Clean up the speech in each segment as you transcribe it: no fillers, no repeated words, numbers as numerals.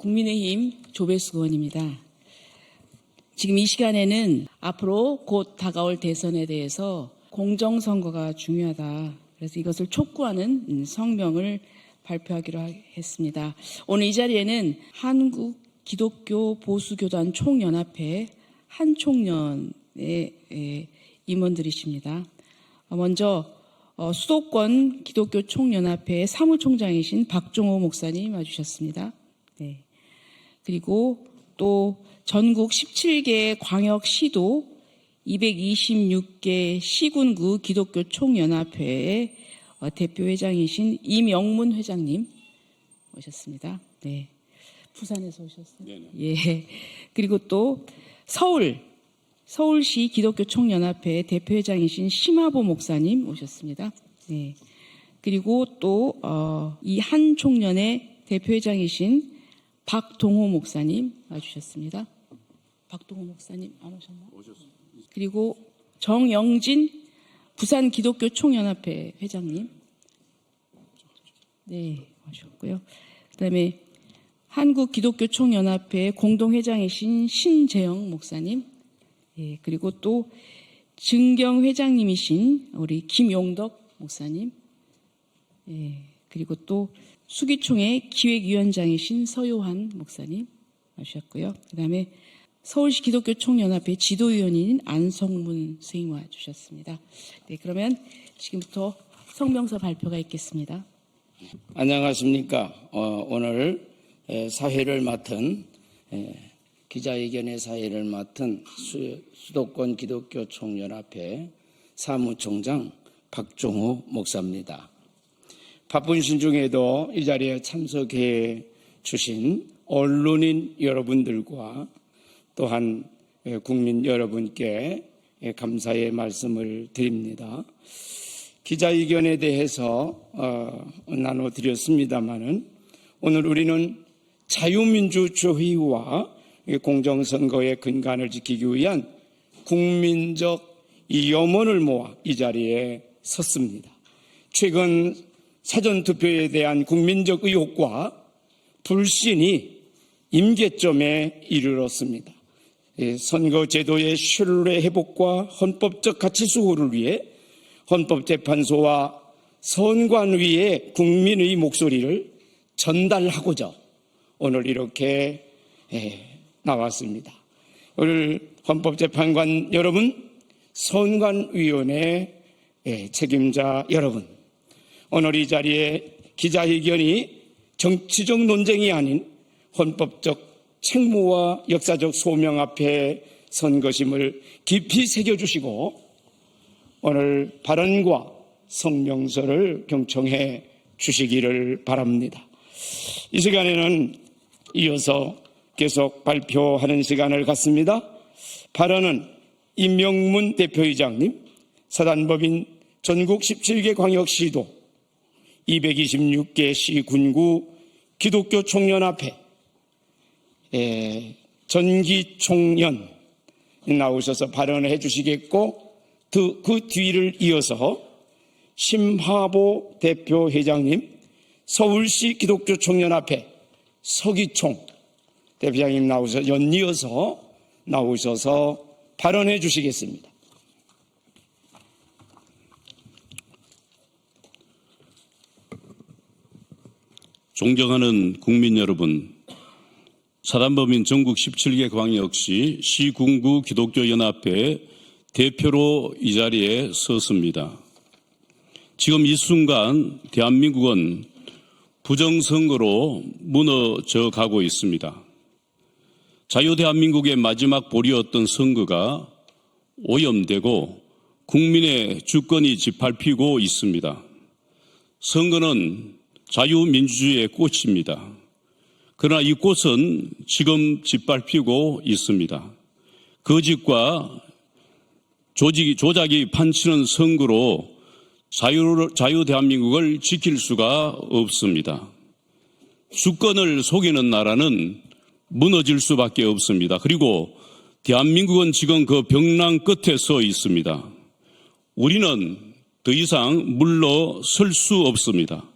국민의힘 조배수 의원입니다. 지금 이 시간에는 앞으로 곧 다가올 대선에 대해서 공정선거가 중요하다. 그래서 이것을 촉구하는 성명을 발표하기로 했습니다. 오늘 이 자리에는 한국 기독교 보수교단 총연합회 한총련의 임원들이십니다. 먼저 수도권 기독교 총연합회 사무총장이신 박종호 목사님 와주셨습니다. 네. 그리고 또 전국 17개 광역시도 226개 시군구 기독교 총연합회의 대표회장이신 이명문 회장님 오셨습니다. 네. 부산에서 오셨어요. 네네. 예. 그리고 또 서울시 기독교 총연합회 대표회장이신 심화보 목사님 오셨습니다. 네. 그리고 또 이 한 총련의 대표회장이신 박동호 목사님 와주셨습니다. 박동호 목사님 안 오셨나요? 오셨습니다. 그리고 정영진 부산 기독교 총연합회 회장님, 네, 오셨고요. 그다음에 한국 기독교 총연합회 공동회장이신 신재영 목사님, 예, 그리고 또 증경 회장님이신 우리 김용덕 목사님, 예, 그리고 또 수기총회 기획위원장이신 서요한 목사님 와주셨고요. 그다음에 서울시 기독교 총연합회 지도위원인 안성문 선생님 와주셨습니다. 네, 그러면 지금부터 성명서 발표가 있겠습니다. 안녕하십니까. 오늘 사회를 맡은 기자회견의 사회를 맡은 수도권 기독교 총연합회 사무총장 박종호 목사입니다. 바쁜 신중에도 이 자리에 참석해 주신 언론인 여러분들과 또한 국민 여러분께 감사의 말씀을 드립니다. 기자회견에 대해서 나눠드렸습니다마는 오늘 우리는 자유민주주의와 공정선거의 근간을 지키기 위한 국민적 염원을 모아 이 자리에 섰습니다. 최근 사전투표에 대한 국민적 의혹과 불신이 임계점에 이르렀습니다. 선거제도의 신뢰 회복과 헌법적 가치 수호를 위해 헌법재판소와 선관위에 국민의 목소리를 전달하고자 오늘 이렇게 나왔습니다. 오늘 헌법재판관 여러분, 선관위원회 책임자 여러분, 오늘 이 자리에 기자회견이 정치적 논쟁이 아닌 헌법적 책무와 역사적 소명 앞에 선 것임을 깊이 새겨주시고 오늘 발언과 성명서를 경청해 주시기를 바랍니다. 이 시간에는 이어서 계속 발표하는 시간을 갖습니다. 발언은 임명문 대표회장님, 사단법인 전국 17개 광역시도 226개 시군구 기독교 총연합회 전기총련 나오셔서 발언을 해주시겠고 그 뒤를 이어서 심화보 대표회장님, 서울시 기독교 총연합회 서기총 대표장님 연이어서 나오셔서 발언해 주시겠습니다. 존경하는 국민 여러분, 사단법인 전국 17개 광역시 시군구 기독교연합회 대표로 이 자리에 섰습니다. 지금 이 순간 대한민국은 부정선거로 무너져 가고 있습니다. 자유대한민국의 마지막 보리였던 선거가 오염되고 국민의 주권이 짓밟히고 있습니다. 선거는 자유민주주의의 꽃입니다. 그러나 이 꽃은 지금 짓밟히고 있습니다. 거짓과 조작이 판치는 선거로 자유대한민국을 지킬 수가 없습니다. 주권을 속이는 나라는 무너질 수밖에 없습니다. 그리고 대한민국은 지금 그 벽랑 끝에 서 있습니다. 우리는 더 이상 물러설 수 없습니다.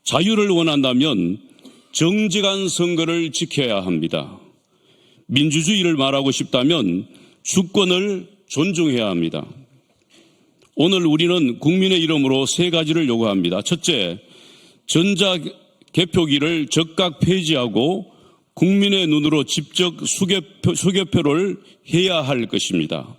자유를 원한다면 정직한 선거를 지켜야 합니다. 민주주의를 말하고 싶다면 주권을 존중해야 합니다. 오늘 우리는 국민의 이름으로 세 가지를 요구합니다. 첫째, 전자개표기를 즉각 폐지하고 국민의 눈으로 직접 수개표를 해야 할 것입니다.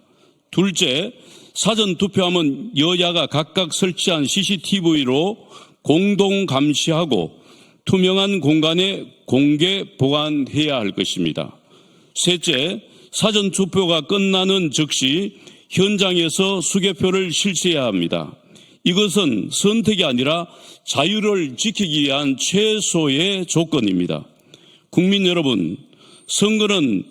둘째, 사전투표함은 여야가 각각 설치한 CCTV로 공동 감시하고 투명한 공간에 공개 보관해야 할 것입니다. 셋째, 사전투표가 끝나는 즉시 현장에서 수개표를 실시해야 합니다. 이것은 선택이 아니라 자유를 지키기 위한 최소의 조건입니다. 국민 여러분, 선거는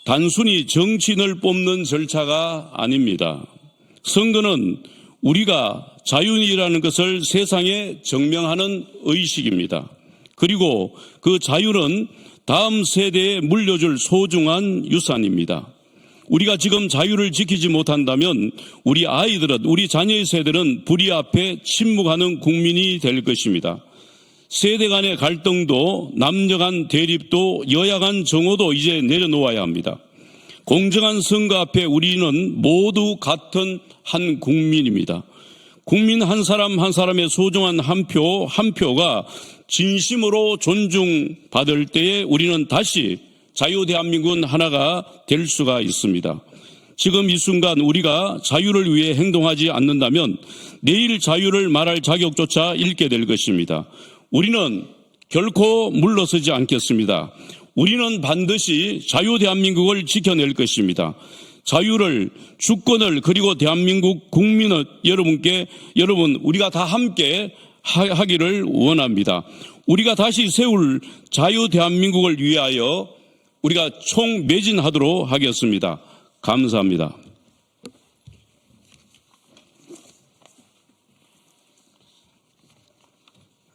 단순히 정치인을 뽑는 절차가 아닙니다. 선거는 우리가 자유인이라는 것을 세상에 증명하는 의식입니다. 그리고 그 자유는 다음 세대에 물려줄 소중한 유산입니다. 우리가 지금 자유를 지키지 못한다면 우리 아이들은, 우리 자녀의 세대는 불의 앞에 침묵하는 국민이 될 것입니다. 세대 간의 갈등도, 남녀 간 대립도, 여야 간 정오도 이제 내려놓아야 합니다. 공정한 선거 앞에 우리는 모두 같은 한 국민입니다. 국민 한 사람 한 사람의 소중한 한 표가 진심으로 존중받을 때에 우리는 다시 자유 대한민국은 하나가 될 수가 있습니다. 지금 이 순간 우리가 자유를 위해 행동하지 않는다면 내일 자유를 말할 자격조차 잃게 될 것입니다. 우리는 결코 물러서지 않겠습니다. 우리는 반드시 자유 대한민국을 지켜낼 것입니다. 자유를, 주권을, 그리고 대한민국 국민의 여러분 우리가 다 함께 하기를 원합니다. 우리가 다시 세울 자유 대한민국을 위하여 우리가 총매진하도록 하겠습니다. 감사합니다.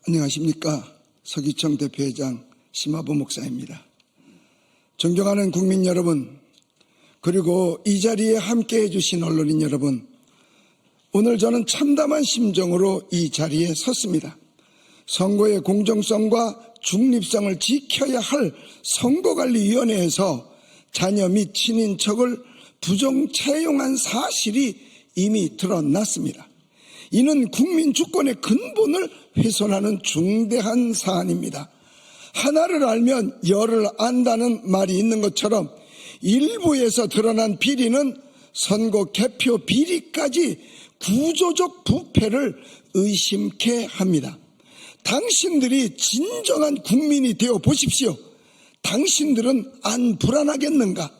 안녕하십니까. 서기청 대표회장 심화보 목사입니다. 존경하는 국민 여러분, 그리고 이 자리에 함께해 주신 언론인 여러분, 오늘 저는 참담한 심정으로 이 자리에 섰습니다. 선거의 공정성과 중립성을 지켜야 할 선거관리위원회에서 자녀 및 친인척을 부정 채용한 사실이 이미 드러났습니다. 이는 국민 주권의 근본을 훼손하는 중대한 사안입니다. 하나를 알면 열을 안다는 말이 있는 것처럼 일부에서 드러난 비리는 선거 개표 비리까지 구조적 부패를 의심케 합니다. 당신들이 진정한 국민이 되어 보십시오. 당신들은 안 불안하겠는가?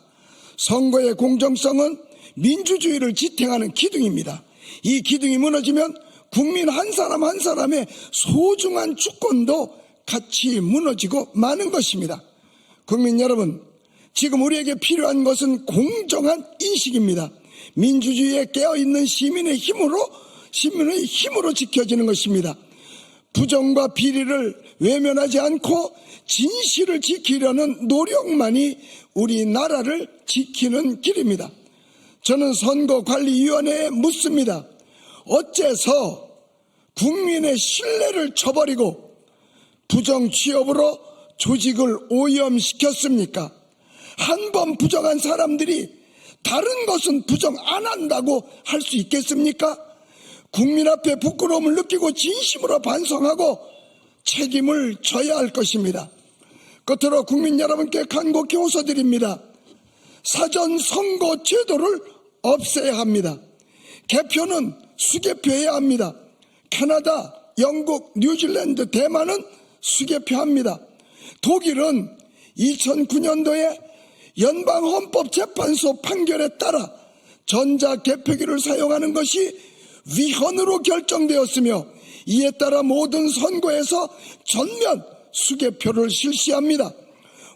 선거의 공정성은 민주주의를 지탱하는 기둥입니다. 이 기둥이 무너지면 국민 한 사람 한 사람의 소중한 주권도 같이 무너지고 마는 것입니다. 국민 여러분, 지금 우리에게 필요한 것은 공정한 인식입니다. 민주주의에 깨어있는 시민의 힘으로 지켜지는 것입니다. 부정과 비리를 외면하지 않고 진실을 지키려는 노력만이 우리나라를 지키는 길입니다. 저는 선거관리위원회에 묻습니다. 어째서 국민의 신뢰를 저버리고 부정 취업으로 조직을 오염시켰습니까? 한 번 부정한 사람들이 다른 것은 부정 안 한다고 할 수 있겠습니까? 국민 앞에 부끄러움을 느끼고 진심으로 반성하고 책임을 져야 할 것입니다. 끝으로 국민 여러분께 간곡히 호소드립니다. 사전 선거 제도를 없애야 합니다. 개표는 수개표해야 합니다. 캐나다, 영국, 뉴질랜드, 대만은 수개표합니다. 독일은 2009년도에 연방헌법재판소 판결에 따라 전자개표기를 사용하는 것이 위헌으로 결정되었으며 이에 따라 모든 선거에서 전면 수개표를 실시합니다.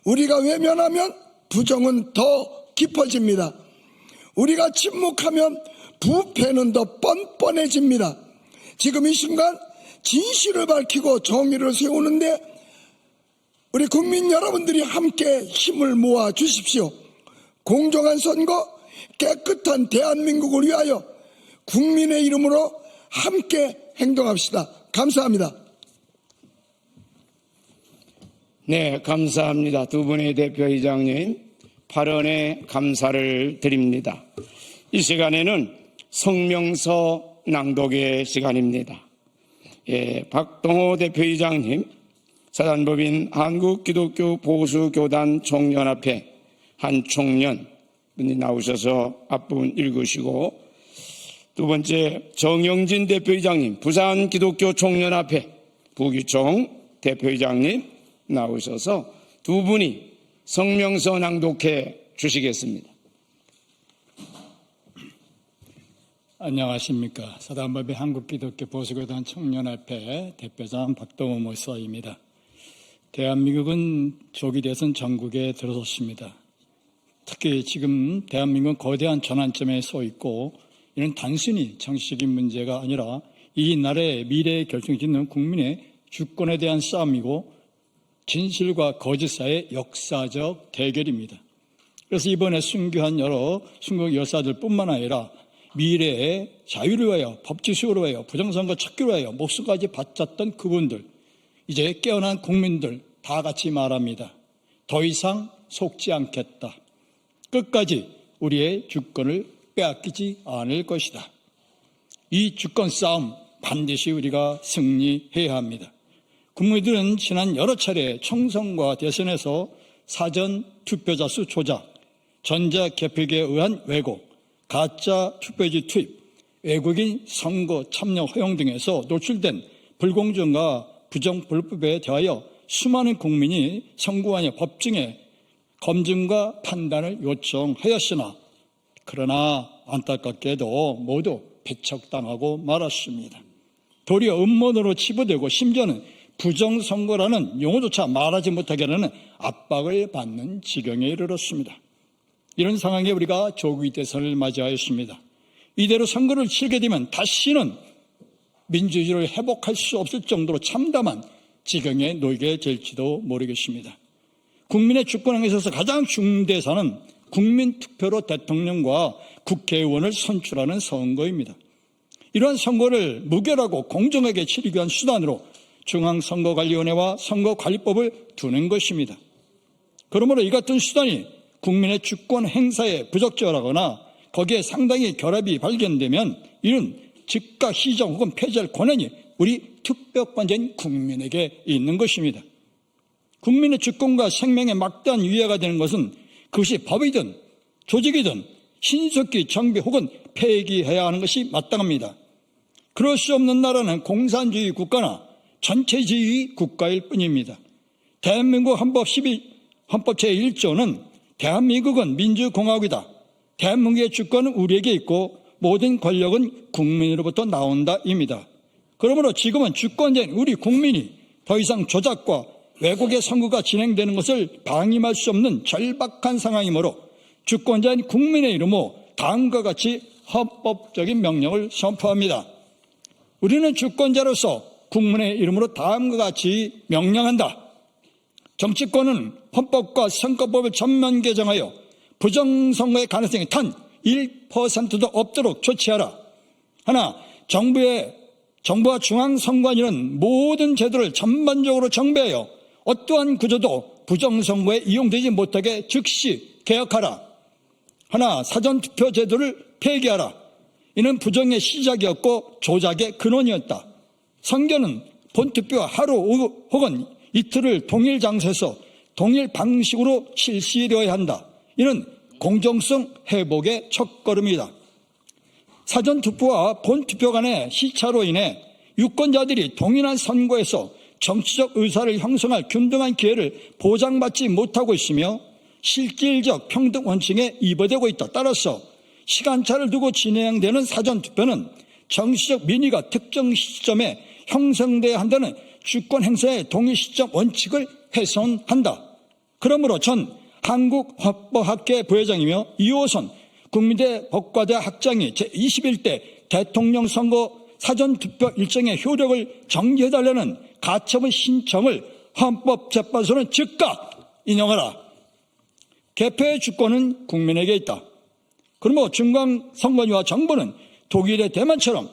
우리가 외면하면 부정은 더 깊어집니다. 우리가 침묵하면 부패는 더 뻔뻔해집니다. 지금 이 순간 진실을 밝히고 정의를 세우는데 우리 국민 여러분들이 함께 힘을 모아 주십시오. 공정한 선거, 깨끗한 대한민국을 위하여 국민의 이름으로 함께 행동합시다. 감사합니다. 네, 감사합니다. 두 분의 대표이장님 발언에 감사를 드립니다. 이 시간에는 성명서 낭독의 시간입니다. 박동호 대표이장님, 사단법인 한국기독교보수교단 총연합회 한 총련분이 나오셔서 앞부분 읽으시고, 두 번째 정영진 대표이장님, 부산기독교총연합회 부기총 대표이장님 나오셔서 두 분이 성명서 낭독해 주시겠습니다. 안녕하십니까. 사단법인 한국기독교보수교단 총연합회 대표장 박동호 목사입니다. 대한민국은 조기 대선 전국에 들어섰습니다. 특히 지금 대한민국은 거대한 전환점에 서 있고, 이는 단순히 정치적인 문제가 아니라 이 나라의 미래에 결정짓는 국민의 주권에 대한 싸움이고 진실과 거짓 사이의 역사적 대결입니다. 그래서 이번에 순교한 여러 순국 열사들뿐만 아니라 미래의 자유를 위하여, 법치수호를 위하여, 부정선거 척결을 위하여 목숨까지 바쳤던 그분들, 이제 깨어난 국민들 다 같이 말합니다. 더 이상 속지 않겠다. 끝까지 우리의 주권을 빼앗기지 않을 것이다. 이 주권 싸움 반드시 우리가 승리해야 합니다. 국민들은 지난 여러 차례 총선과 대선에서 사전 투표자 수 조작, 전자개표기에 의한 왜곡, 가짜 투표지 투입, 외국인 선거 참여 허용 등에서 노출된 불공정과 부정불법에 대하여 수많은 국민이 선고관의 법정에 검증과 판단을 요청하였으나, 그러나 안타깝게도 모두 배척당하고 말았습니다. 도리어 음모론으로 치부되고 심지어는 부정선거라는 용어조차 말하지 못하게 하는 압박을 받는 지경에 이르렀습니다. 이런 상황에 우리가 조기 대선을 맞이하였습니다. 이대로 선거를 치르게 되면 다시는 민주주의를 회복할 수 없을 정도로 참담한 지경에 놓이게 될지도 모르겠습니다. 국민의 주권에 있어서 가장 중대사는 국민투표로 대통령과 국회의원을 선출하는 선거입니다. 이러한 선거를 무결하고 공정하게 치르기 위한 수단으로 중앙선거관리위원회와 선거관리법을 두는 것입니다. 그러므로 이 같은 수단이 국민의 주권 행사에 부적절하거나 거기에 상당히 결합이 발견되면 이는 즉각 시정 혹은 폐지할 권한이 우리 투표권자인 국민에게 있는 것입니다. 국민의 주권과 생명에 막대한 위해가 되는 것은 그것이 법이든 조직이든 신속히 정비 혹은 폐기해야 하는 것이 마땅합니다. 그럴 수 없는 나라는 공산주의 국가나 전체주의 국가일 뿐입니다. 대한민국 헌법 제1조는 대한민국은 민주공화국이다. 대한민국의 주권은 우리에게 있고 모든 권력은 국민으로부터 나온다입니다. 그러므로 지금은 주권자인 우리 국민이 더 이상 조작과 왜곡의 선거가 진행되는 것을 방임할 수 없는 절박한 상황이므로 주권자인 국민의 이름으로 다음과 같이 헌법적인 명령을 선포합니다. 우리는 주권자로서 국민의 이름으로 다음과 같이 명령한다. 정치권은 헌법과 선거법을 전면 개정하여 부정선거의 가능성이 단 1%도 없도록 조치하라. 하나, 정부와 중앙선관위는 모든 제도를 전반적으로 정비하여 어떠한 구조도 부정선거에 이용되지 못하게 즉시 개혁하라. 하나, 사전투표 제도를 폐기하라. 이는 부정의 시작이었고 조작의 근원이었다. 선거는 본투표 하루 혹은 이틀을 동일 장소에서 동일 방식으로 실시되어야 한다. 이는 공정성 회복의 첫걸음이다. 사전투표와 본투표 간의 시차로 인해 유권자들이 동일한 선거에서 정치적 의사를 형성할 균등한 기회를 보장받지 못하고 있으며 실질적 평등 원칙에 위배되고 있다. 따라서 시간차를 두고 진행되는 사전투표는 정치적 민의가 특정 시점에 형성돼야 한다는 주권 행사의 동일 시점 원칙을 훼손한다. 그러므로 전 한국헌법학회 부회장이며 2호선 국민대 법과대 학장이 제21대 대통령 선거 사전투표 일정의 효력을 정지해달라는 가처분 신청을 헌법재판소는 즉각 인용하라. 개표의 주권은 국민에게 있다. 그러므로 중앙선관위와 정부는 독일의 대만처럼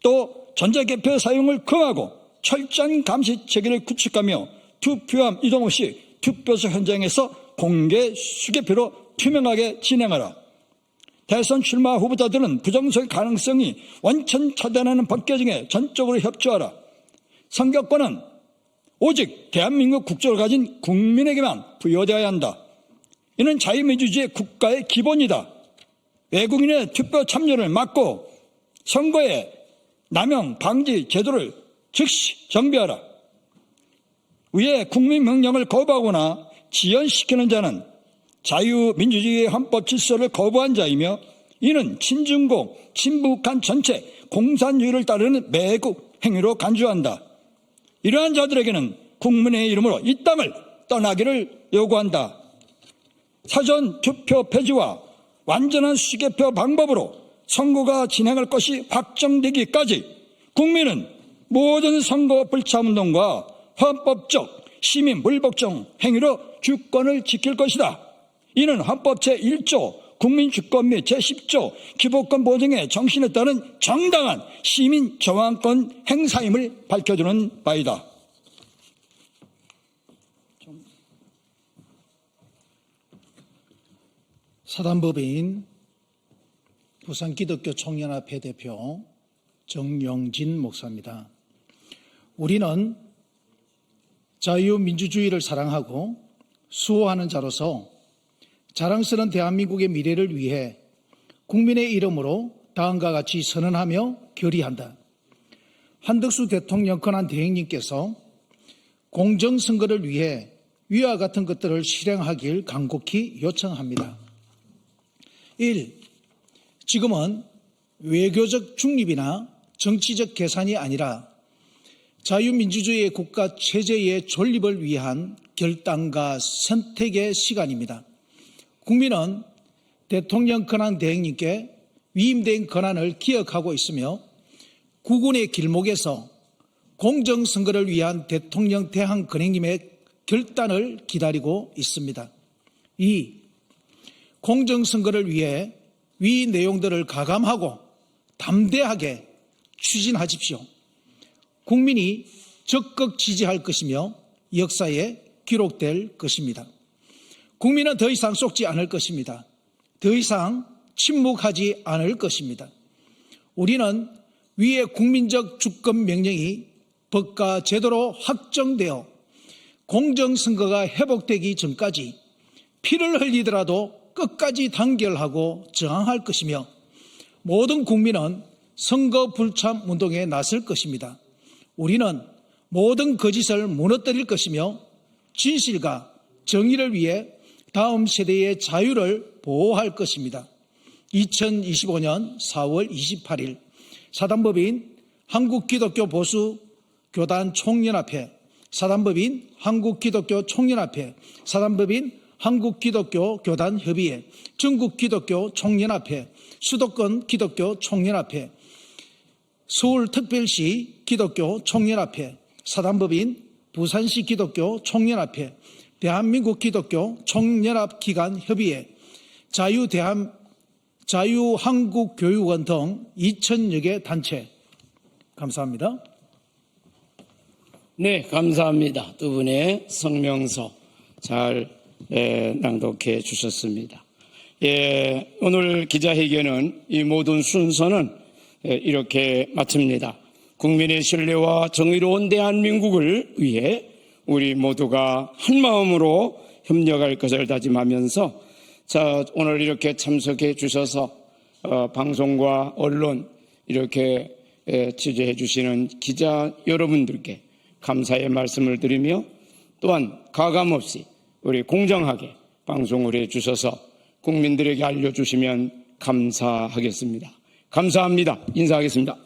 또 전자개표 사용을 금하고 철저한 감시 체계를 구축하며 투표함 이동 없이 투표소 현장에서 공개 수개표로 투명하게 진행하라. 대선 출마 후보자들은 부정선거 가능성이 원천 차단하는 법 개정에 전적으로 협조하라. 선거권은 오직 대한민국 국적을 가진 국민에게만 부여되어야 한다. 이는 자유민주주의 국가의 기본이다. 외국인의 투표 참여를 막고 선거의 남용 방지 제도를 즉시 정비하라. 위에 국민명령을 거부하거나 지연시키는 자는 자유민주주의의 헌법 질서를 거부한 자이며 이는 친중공, 친북한 전체 공산주의를 따르는 매국 행위로 간주한다. 이러한 자들에게는 국민의 이름으로 이 땅을 떠나기를 요구한다. 사전 투표 폐지와 완전한 수개표 방법으로 선거가 진행할 것이 확정되기까지 국민은 모든 선거 불참운동과 헌법적 시민 불복종 행위로 주권을 지킬 것이다. 이는 헌법 제1조 국민주권 및 제10조 기본권 보장의 정신에 따른 정당한 시민 저항권 행사임을 밝혀주는 바이다. 사단법인 부산기독교총연합회 대표 정영진 목사입니다. 우리는 자유민주주의를 사랑하고 수호하는 자로서 자랑스러운 대한민국의 미래를 위해 국민의 이름으로 다음과 같이 선언하며 결의한다. 한덕수 대통령 권한 대행님께서 공정선거를 위해 위와 같은 것들을 실행하길 간곡히 요청합니다. 1. 지금은 외교적 중립이나 정치적 계산이 아니라 자유민주주의의 국가 체제의 존립을 위한 결단과 선택의 시간입니다. 국민은 대통령 권한 대행님께 위임된 권한을 기억하고 있으며 국군의 길목에서 공정선거를 위한 대통령 대항 권행님의 결단을 기다리고 있습니다. 2. 공정선거를 위해 위 내용들을 가감하고 담대하게 추진하십시오. 국민이 적극 지지할 것이며 역사에 기록될 것입니다. 국민은 더 이상 속지 않을 것입니다. 더 이상 침묵하지 않을 것입니다. 우리는 위의 국민적 주권 명령이 법과 제도로 확정되어 공정선거가 회복되기 전까지 피를 흘리더라도 끝까지 단결하고 저항할 것이며 모든 국민은 선거 불참 운동에 나설 것입니다. 우리는 모든 거짓을 무너뜨릴 것이며 진실과 정의를 위해 다음 세대의 자유를 보호할 것입니다. 2025년 4월 28일 사단법인 한국기독교 보수교단 총연합회, 사단법인 한국기독교 총연합회, 사단법인 한국기독교 교단협의회, 전국기독교 총연합회, 수도권 기독교 총연합회, 서울특별시 기독교 총연합회, 사단법인 부산시 기독교 총연합회, 대한민국 기독교 총연합기관협의회, 자유한국교육원 등 2,000여 개 단체. 감사합니다. 네, 감사합니다. 두 분의 성명서 잘 낭독해 주셨습니다. 오늘 기자회견은 이 모든 순서는 이렇게 마칩니다. 국민의 신뢰와 정의로운 대한민국을 위해 우리 모두가 한 마음으로 협력할 것을 다짐하면서 오늘 이렇게 참석해 주셔서 방송과 언론 이렇게 취재해 주시는 기자 여러분들께 감사의 말씀을 드리며 또한 가감없이 우리 공정하게 방송을 해 주셔서 국민들에게 알려주시면 감사하겠습니다. 감사합니다. 인사하겠습니다.